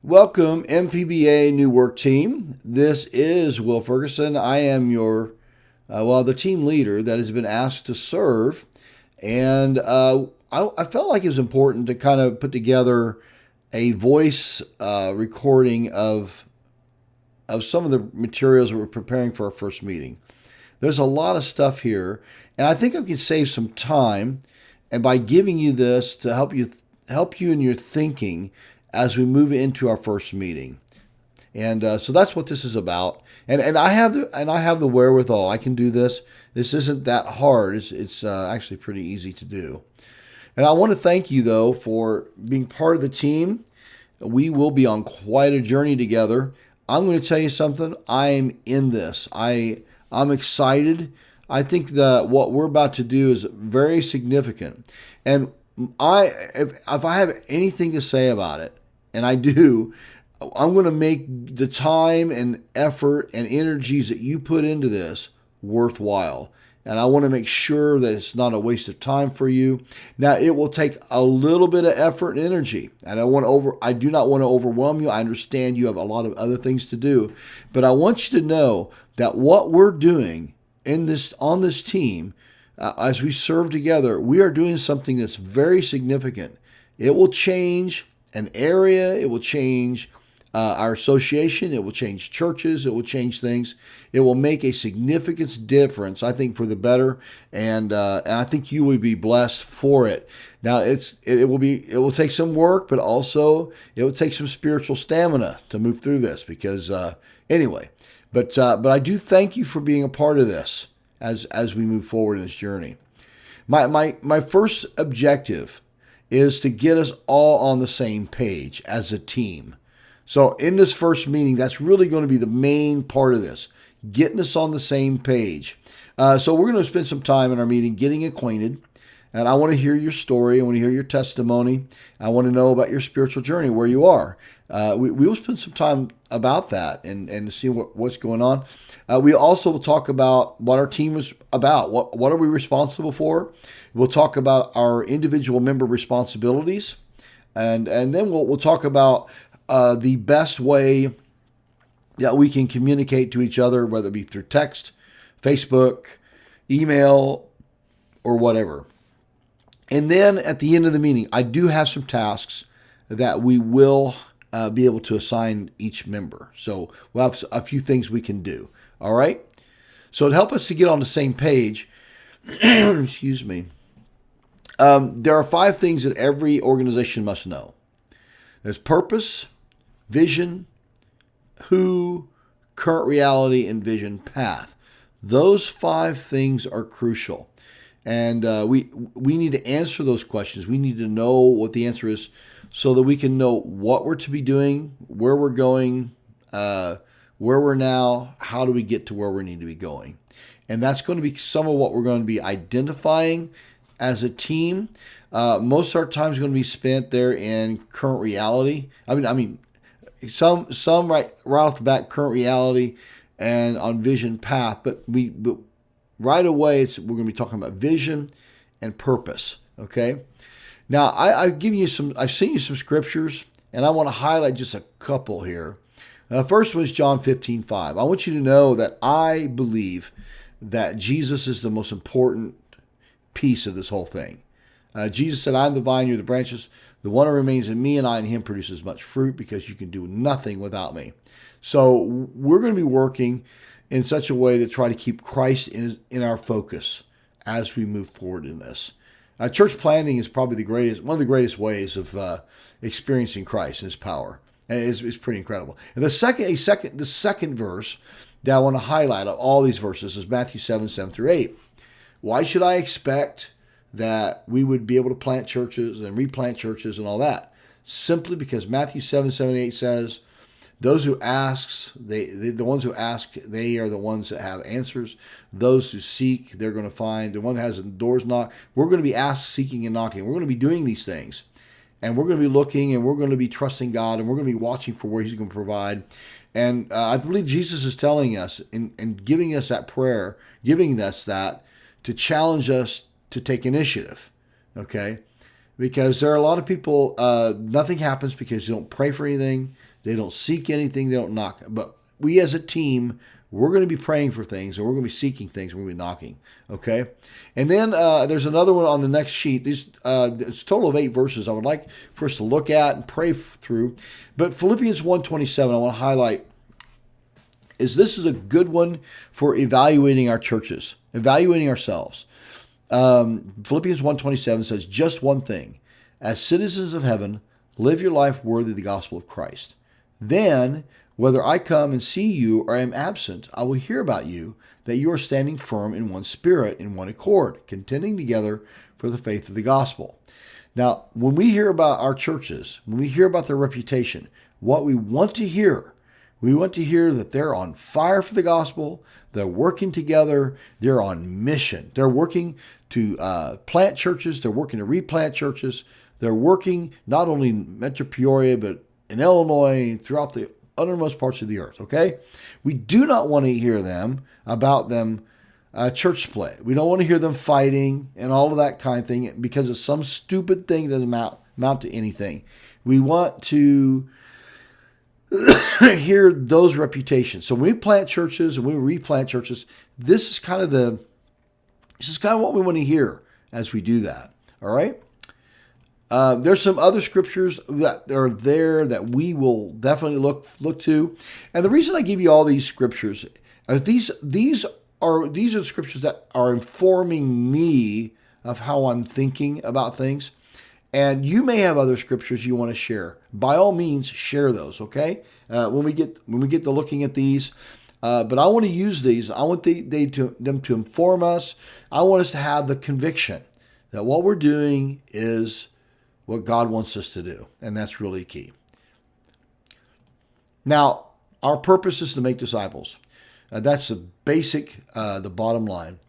Welcome, MPBA New Work Team. This is Will Ferguson. I am the team leader that has been asked to serve. And I felt like it was important to kind of put together a voice recording of some of the materials that we're preparing for our first meeting. There's a lot of stuff here, and I think I can save some time, and by giving you this to help you in your thinking as we move into our first meeting. And so that's what this is about. And I have the wherewithal. I can do this. This isn't that hard. It's actually pretty easy to do. And I want to thank you though for being part of the team. We will be on quite a journey together. I'm going to tell you something. I'm in this. I'm excited. I think that what we're about to do is very significant. And if I have anything to say about it, and I do, I'm going to make the time and effort and energies that you put into this worthwhile. And I want to make sure that it's not a waste of time for you. Now, it will take a little bit of effort and energy. And I do not want to overwhelm you. I understand you have a lot of other things to do. But I want you to know that what we're doing on this team, as we serve together, we are doing something that's very significant. It will change an area. It will change our association. It will change churches. It will change things. It will make a significant difference, I think, for the better. And I think you will be blessed for it. Now, it will take some work, but also it will take some spiritual stamina to move through this. Because anyway, but I do thank you for being a part of this as we move forward in this journey. My first objective is to get us all on the same page as a team. So in this first meeting, that's really going to be the main part of this, getting us on the same page. So we're going to spend some time in our meeting getting acquainted. And I want to hear your story. I want to hear your testimony. I want to know about your spiritual journey, where you are. We will spend some time about that and see what's going on. We also will talk about what our team is about. What are we responsible for? We'll talk about our individual member responsibilities. And then we'll talk about the best way that we can communicate to each other, whether it be through text, Facebook, email, or whatever. And then at the end of the meeting, I do have some tasks that we will be able to assign each member. So we'll have a few things we can do. All right? So to help us to get on the same page, excuse me, there are 5 things that every organization must know. There's purpose, vision, who, current reality, and vision path. Those 5 things are crucial. And we need to answer those questions. We need to know what the answer is so that we can know what we're to be doing, where we're going, where we're now, how do we get to where we need to be going. And that's going to be some of what we're going to be identifying as a team. Most of our time is going to be spent there in current reality. I mean, some right off the bat, current reality and on vision path, but right away, we're going to be talking about vision and purpose. Okay. Now, I've seen you some scriptures, and I want to highlight just a couple here. First one is John 15:5. I want you to know that I believe that Jesus is the most important piece of this whole thing. Jesus said, "I'm the vine, you're the branches. The one who remains in me and I in him produces much fruit, because you can do nothing without me." So we're going to be working in such a way to try to keep Christ in our focus as we move forward in this. Church planting is probably one of the greatest ways of experiencing Christ and His power. And it's pretty incredible. And the second verse that I want to highlight of all these verses is Matthew 7:7-8. Why should I expect that we would be able to plant churches and replant churches and all that? Simply because Matthew 7:7-8 says, those who ask, the ones who ask, they are the ones that have answers. Those who seek, they're going to find. The one who has the doors knocked. We're going to be asked, seeking, and knocking. We're going to be doing these things. And we're going to be looking, and we're going to be trusting God, and we're going to be watching for where He's going to provide. And I believe Jesus is telling us and giving us that prayer, giving us that to challenge us to take initiative. Okay? Because there are a lot of people, nothing happens because you don't pray for anything. They don't seek anything. They don't knock. But we as a team, we're going to be praying for things, and we're going to be seeking things. We're going to be knocking. Okay? And then there's another one on the next sheet. It's a total of 8 verses I would like for us to look at and pray through. But Philippians 1:27, I want to highlight, this is a good one for evaluating our churches, evaluating ourselves. Philippians 1:27 says, just one thing, as citizens of heaven, live your life worthy of the gospel of Christ. Then, whether I come and see you or am absent, I will hear about you, that you are standing firm in one spirit, in one accord, contending together for the faith of the gospel. Now, when we hear about our churches, when we hear about their reputation, what we want to hear that they're on fire for the gospel, they're working together, they're on mission. They're working to plant churches, they're working to replant churches, they're working not only in Metro Peoria, but in Illinois, throughout the uttermost parts of the earth, okay? We do not want to hear about them church split. We don't want to hear them fighting and all of that kind of thing because it's some stupid thing that doesn't amount to anything. We want to hear those reputations. So when we plant churches and we replant churches, this is kind of what we want to hear as we do that. All right. There's some other scriptures that are there that we will definitely look to, and the reason I give you all these scriptures, these are the scriptures that are informing me of how I'm thinking about things. And you may have other scriptures you want to share. By all means, share those, okay? When we get to looking at these, but I want to use these. I want them to inform us. I want us to have the conviction that what we're doing is what God wants us to do, and that's really key. Now, our purpose is to make disciples. That's the basic, the bottom line.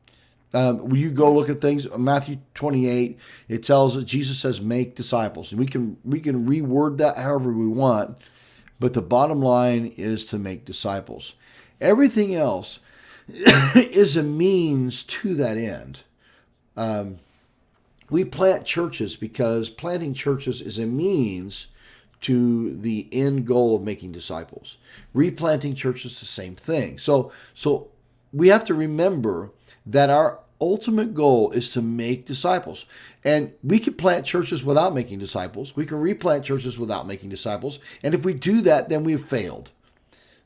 When you go look at things, Matthew 28, it tells us, Jesus says, make disciples. And we can reword that however we want, but the bottom line is to make disciples. Everything else is a means to that end. We plant churches because planting churches is a means to the end goal of making disciples. Replanting churches is the same thing. So we have to remember that our ultimate goal is to make disciples. And we can plant churches without making disciples. We can replant churches without making disciples. And if we do that, then we've failed.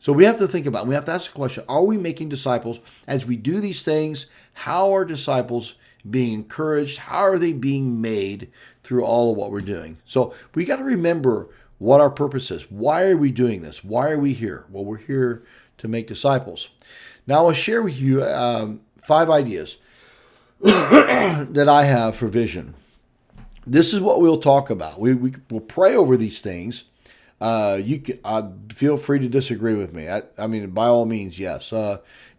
So we have to think about it. We have to ask the question, are we making disciples? As we do these things, how are disciples being encouraged? How are they being made through all of what we're doing? So we got to remember what our purpose is. Why are we doing this? Why are we here? Well, we're here to make disciples. Now I'll share with you 5 ideas that I have for vision. This is what we'll talk about. We'll pray over these things. You can feel free to disagree with me. I mean, by all means, yes.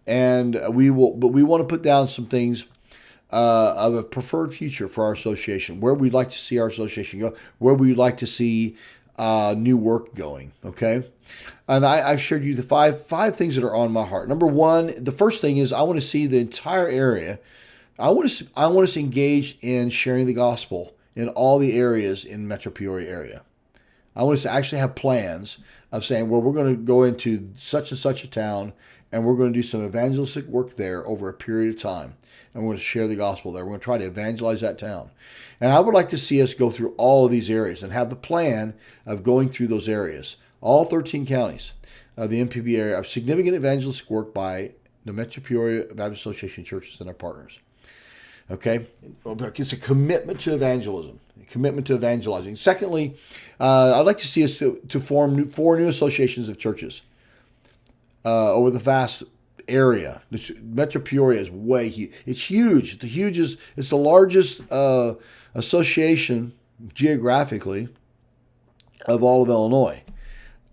And we will, but we want to put down some things of a preferred future for our association, where we'd like to see our association go, where we'd like to see new work going. Okay. And I've shared you the five things that are on my heart. Number 1, the first thing is I want to see the entire area. I want us to engage in sharing the gospel in all the areas in Metro Peoria area. I want us to actually have plans of saying, well, we're going to go into such and such a town, and we're going to do some evangelistic work there over a period of time. And we're going to share the gospel there. We're going to try to evangelize that town. And I would like to see us go through all of these areas and have the plan of going through those areas. All 13 counties of the MPBA area of significant evangelistic work by the Metro Peoria Baptist Association churches and our partners. Okay? It's a commitment to evangelism, a commitment to evangelizing. Secondly, I'd like to see us to form 4 new associations of churches over the vast area. Metro Peoria is way huge. It's huge. It's the largest association geographically of all of Illinois,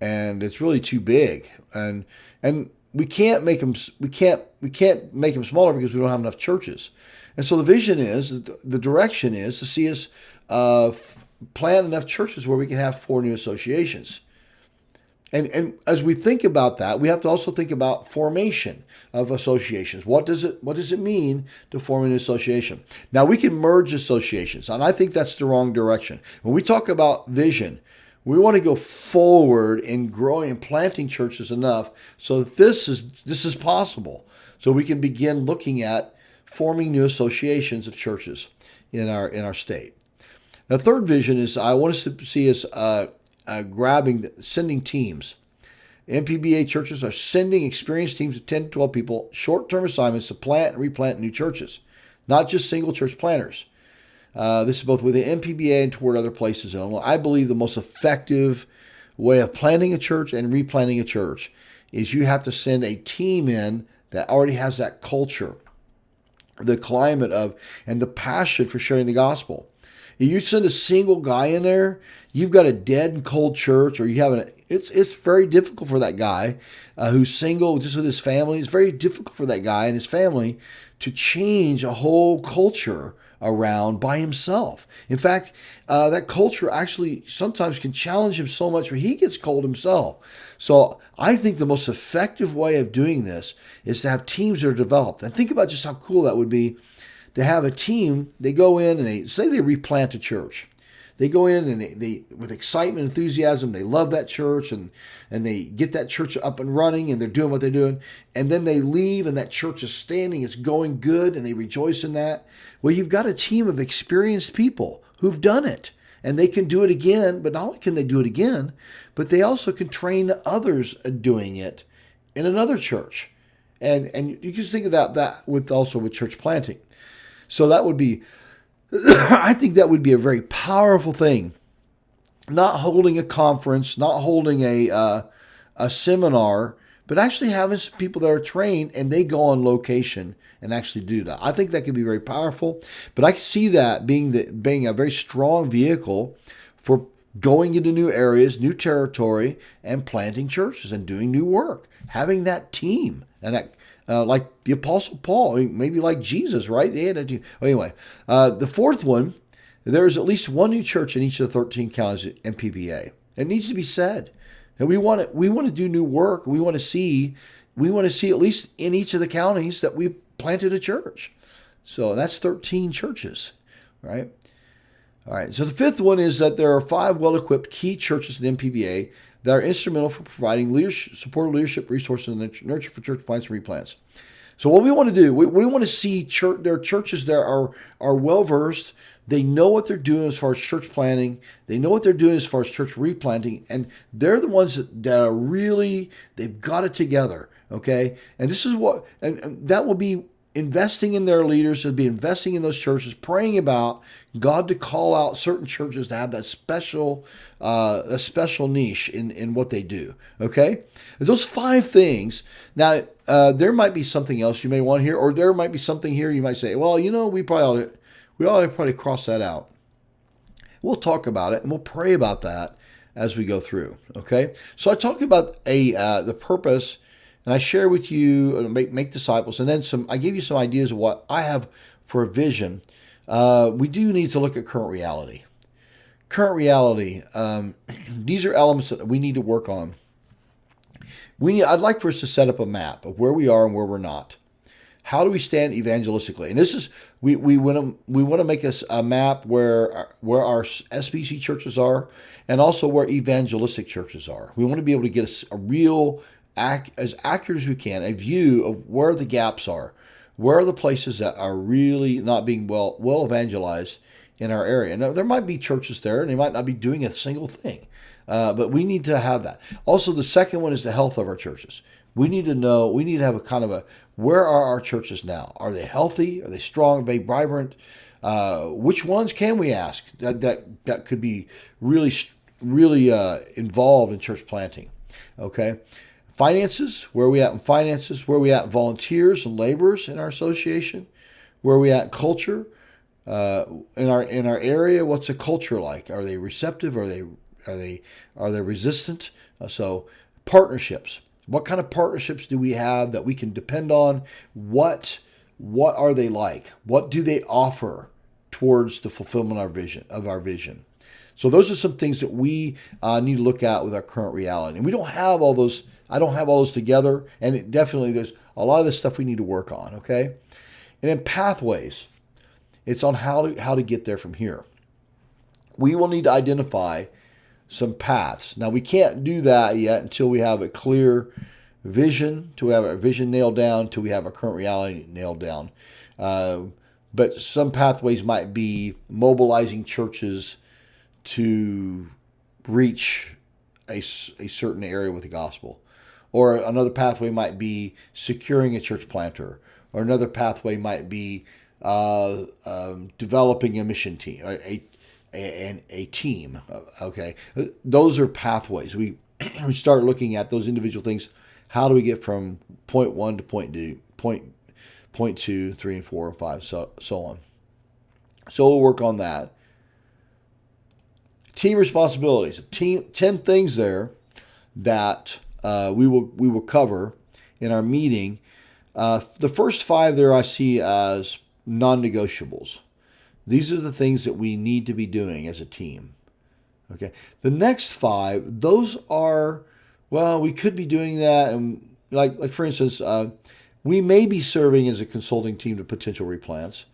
and it's really too big. And we can't make them smaller because we don't have enough churches. And so the vision is, the direction is to see us plant enough churches where we can have 4 new associations. And as we think about that, we have to also think about formation of associations. What does it mean to form an association? Now, we can merge associations, and I think that's the wrong direction. When we talk about vision, We want to go forward in growing and planting churches enough so that this is possible. So we can begin looking at forming new associations of churches in our state. Now, the third vision is I want us to see us sending teams. MPBA churches are sending experienced teams of 10 to 12 people, short-term assignments to plant and replant new churches, not just single church planters. This is both within MPBA and toward other places. And I believe the most effective way of planting a church and replanting a church is you have to send a team in that already has that culture, the climate of, and the passion for sharing the gospel. If you send a single guy in there, you've got a dead and cold church, or you have it's very difficult for that guy who's single, just with his family. It's very difficult for that guy and his family to change a whole culture around by himself. In fact, that culture actually sometimes can challenge him so much where he gets cold himself. So I think the most effective way of doing this is to have teams that are developed. And think about just how cool that would be to have a team. They go in and they replant a church. They go in and they with excitement, enthusiasm, they love that church and they get that church up and running and they're doing what they're doing. And then they leave and that church is standing, it's going good, and they rejoice in that. Well, you've got a team of experienced people who've done it and they can do it again. But not only can they do it again, but they also can train others doing it in another church. And you can think of that with church planting. So that would be, I think that would be a very powerful thing. Not holding a conference, not holding a seminar, but actually having some people that are trained and they go on location and actually do that. I think that could be very powerful, but I can see that being a very strong vehicle for going into new areas, new territory, and planting churches and doing new work. Having that team and that. Like the Apostle Paul, maybe like Jesus, right? They had a team. Anyway, the fourth one, there is at least one new church in each of the 13 counties at MPBA. It needs to be said. And we want to do new work. We want to see at least in each of the counties that we planted a church. So that's 13 churches, right? All right. So the fifth one is that there are 5 well-equipped key churches in MPBA that are instrumental for providing supportive leadership resources and nurture for church plants and replants. So what we want to do, we want to see their churches there are well-versed. They know what they're doing as far as church planting. They know what they're doing as far as church replanting. And they're the ones that are really, they've got it together, okay? And this is what, and that will be investing in their leaders, will be investing in those churches, praying about God to call out certain churches to have that special, a special niche in what they do. Okay, and those 5 things. Now, there might be something else you may want to hear, or there might be something here you might say, well, we ought to probably cross that out. We'll talk about it and we'll pray about that as we go through. Okay, so I talk about the purpose. And I share with you, make disciples, and then I give you some ideas of what I have for a vision. We do need to look at current reality. Current reality, these are elements that we need to work on. I'd like for us to set up a map of where we are and where we're not. How do we stand evangelistically? And this is, we want to make a map where our SBC churches are and also where evangelistic churches are. We want to be able to get a real as accurate as we can, a view of where the gaps are, where are the places that are really not being well evangelized in our area. Now, there might be churches there, and they might not be doing a single thing, but we need to have that. Also, the second one is the health of our churches. We need to know, we need to have where are our churches now? Are they healthy? Are they strong? Are they vibrant? Which ones can we ask that could be really involved in church planting? Okay. Finances, where are we at in finances? Where are we at in volunteers and laborers in our association? Where are we at in culture? In our area, what's the culture like? Are they receptive? Are they resistant? So partnerships. What kind of partnerships do we have that we can depend on? What are they like? What do they offer towards the fulfillment of our vision? So those are some things that we need to look at with our current reality. And we don't have all those. I don't have all those together. And definitely there's a lot of this stuff we need to work on. Okay. And then pathways. It's on how to get there from here. We will need to identify some paths. Now, we can't do that yet until we have a clear vision, until we have our vision nailed down, until we have our current reality nailed down. But some pathways might be mobilizing churches to reach a certain area with the gospel. Or another pathway might be securing a church planter. Or another pathway might be developing a mission team, a team. Okay, those are pathways. We start looking at those individual things. How do we get from point one to point two, 3, and 4, and 5, so on. So we'll work on that. Team responsibilities. 10 things there that we will cover in our meeting. The first 5 there I see as non-negotiables. These are the things that we need to be doing as a team. Okay. The next 5, those are, well, we could be doing that, and like for instance, we may be serving as a consulting team to potential replants,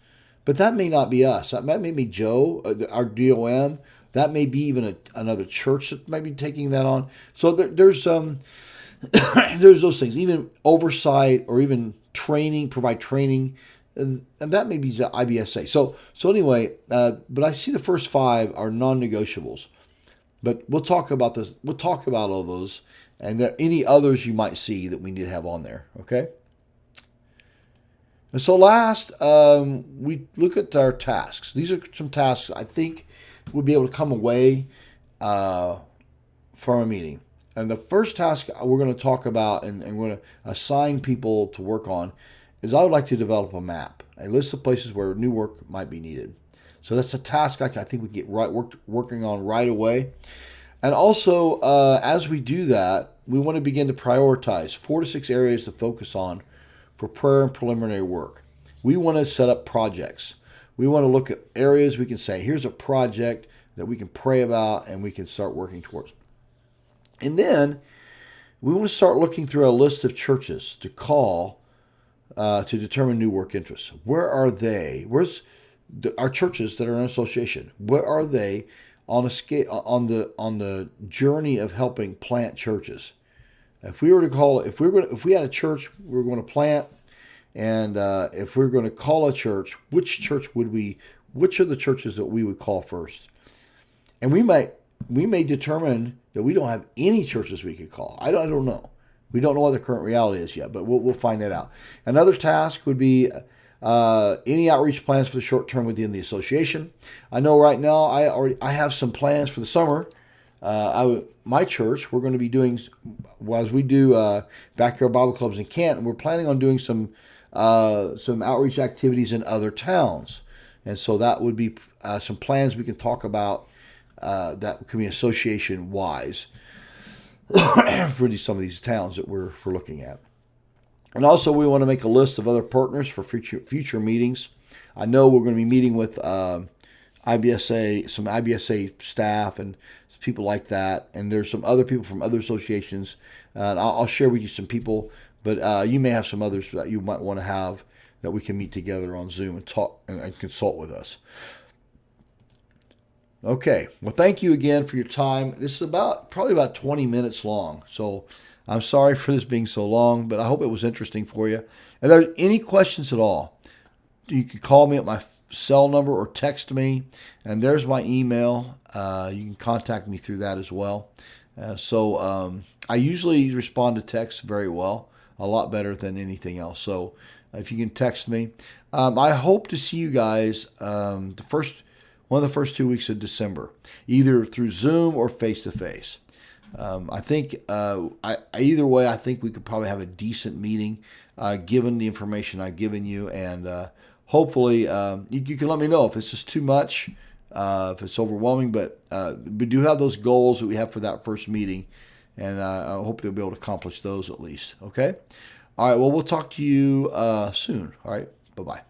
but that may not be us. That may be Joe, our DOM. That may be even another church that might be taking that on. So there's there's those things, even oversight or even training, provide training, and that may be the IBSA. So anyway, but I see the first 5 are non-negotiables. But we'll talk about this. We'll talk about all those, and there any others you might see that we need to have on there. Okay. And so last, we look at our tasks. These are some tasks I think we'll be able to come away from a meeting. And the first task we're going to talk about and we're going to assign people to work on is I would like to develop a map, a list of places where new work might be needed. So that's a task I think we get working on right away. And also, as we do that, we want to begin to prioritize 4 to 6 areas to focus on for prayer and preliminary work. We want to set up projects. We want to look at areas we can say, here's a project that we can pray about and we can start working towards. And then we want to start looking through a list of churches to call to determine new work interests. Where are they? Where's our churches that are in association? Where are they on a scale on the journey of helping plant churches? If we were to call, if we had a church we were going to plant, and if we're going to call a church, which are the churches that we would call first? And we may determine that we don't have any churches we could call. I don't know. We don't know what the current reality is yet, but we'll find that out. Another task would be any outreach plans for the short term within the association. I know right now I have some plans for the summer. My church, we're going to be doing, as we do backyard Bible clubs in Canton, we're planning on doing some outreach activities in other towns. And so that would be some plans we can talk about that can be association-wise for some of these towns that we're looking at. And also we want to make a list of other partners for future meetings. I know we're going to be meeting with IBSA, some IBSA staff and people like that. And there's some other people from other associations. And I'll share with you some people, but you may have some others that you might want to have that we can meet together on Zoom and talk and consult with us. Okay. Well, thank you again for your time. This is probably about 20 minutes long. So I'm sorry for this being so long, but I hope it was interesting for you. If there are any questions at all, you can call me at my cell number or text me, and there's my email. You can contact me through that as well. I usually respond to text very well, a lot better than anything else. So if you can text me. I hope to see you guys one of the first 2 weeks of December, either through Zoom or face-to-face. I think either way, I think we could probably have a decent meeting given the information I've given you, and hopefully you can let me know if it's just too much, if it's overwhelming, but we do have those goals that we have for that first meeting, and I hope they'll be able to accomplish those at least. Okay? All right, well, we'll talk to you soon. All right, bye-bye.